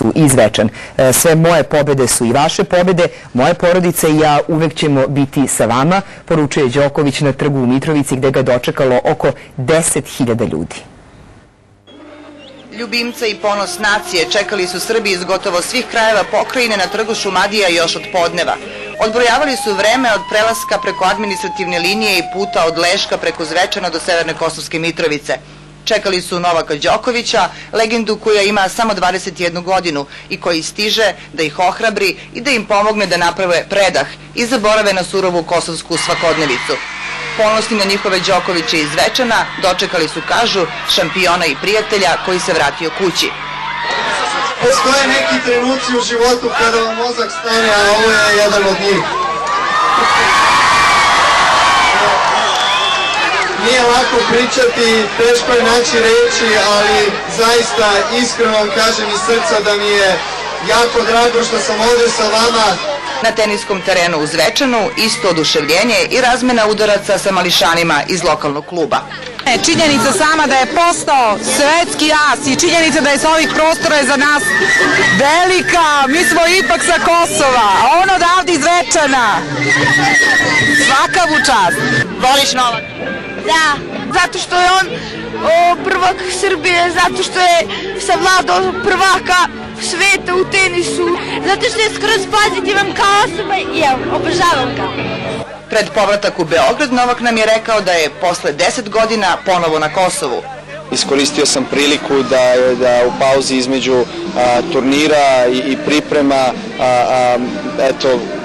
su i Zvečan. Sve moje pobede su i vaše pobede, moje porodice i ja uvek ćemo biti sa vama, poručuje Đoković na trgu u Mitrovici gde ga dočekalo oko 10.000 ljudi. Ljubimca i ponos nacije čekali su Srbi iz gotovo svih krajeva pokrajine na trgu Šumadija još od podneva. Odbrojavali su vreme od prelaska preko administrativne linije i puta od Leška preko Zvečana do Severne Kosovske Mitrovice. Čekali su Novaka Đokovića, legendu koja ima samo 21 godinu i koji stiže da ih ohrabri i da im pomogne da naprave predah i zaborave na surovu kosovsku svakodnevicu. Ponosni na njihove Đokoviće iz Zvečana dočekali su, kažu, šampiona i prijatelja koji se vratio kući. Postoje neki trenuci u životu kada vam mozak stane, a ovo je jedan od njih. Nije lako pričati, teško je naći reči, ali zaista iskreno vam kažem iz srca da mi je jako drago što sam ovdje sa vama. Na teniskom terenu u Zvečanu isto oduševljenje i razmena udaraca sa mališanima iz lokalnog kluba. Činjenica sama da je postao svetski as i činjenica da je sa ovih prostora je za nas velika. Mi smo ipak sa Kosova, a on odavde iz Zvečana. Svaka mu čast. Voliš Novaka? Da, zato što je on prvak Srbije, zato što je savladao prvaka sveta u tenisu, zato što je skroz pozitivan kao osoba i evo, obožavam ga. Pred povratak u Beograd Novak nam je rekao da je posle 10 godina ponovo na Kosovu. Iskoristio sam priliku da u pauzi između turnira i priprema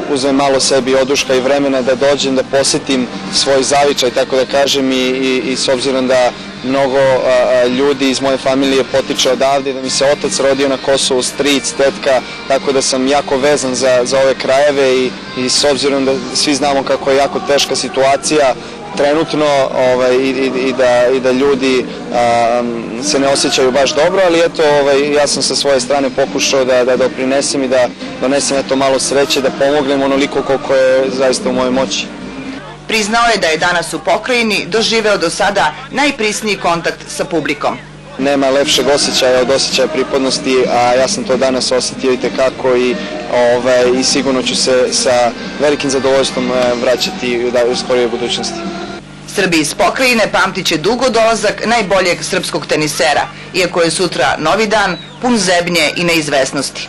uzmem malo sebi oduška i vremena da dođem da posetim svoj zavičaj, tako da kažem, i s obzirom da mnogo ljudi iz moje familije potiče odavde, da mi se otac rodio na Kosovu, stric, tetka, tako da sam jako vezan za ove krajeve i s obzirom da svi znamo kako je jako teška situacija trenutno i da ljudi se ne osjećaju baš dobro, ali eto, ja sam sa svoje strane pokušao da doprinesem i da donesem malo sreće, da pomognem onoliko koliko je zaista u mojoj moći. Priznao je da je danas u pokrajini doživeo do sada najprisniji kontakt sa publikom. Nema lepšeg osjećaja od osjećaja pripadnosti, a ja sam to danas osjetio i tekako i sigurno ću se sa velikim zadovoljstvom vraćati u skorijoj budućnosti. Srbi iz pokrajine pamtit će dugo dolazak najboljeg srpskog tenisera, iako je sutra novi dan, pun zebnje i neizvesnosti.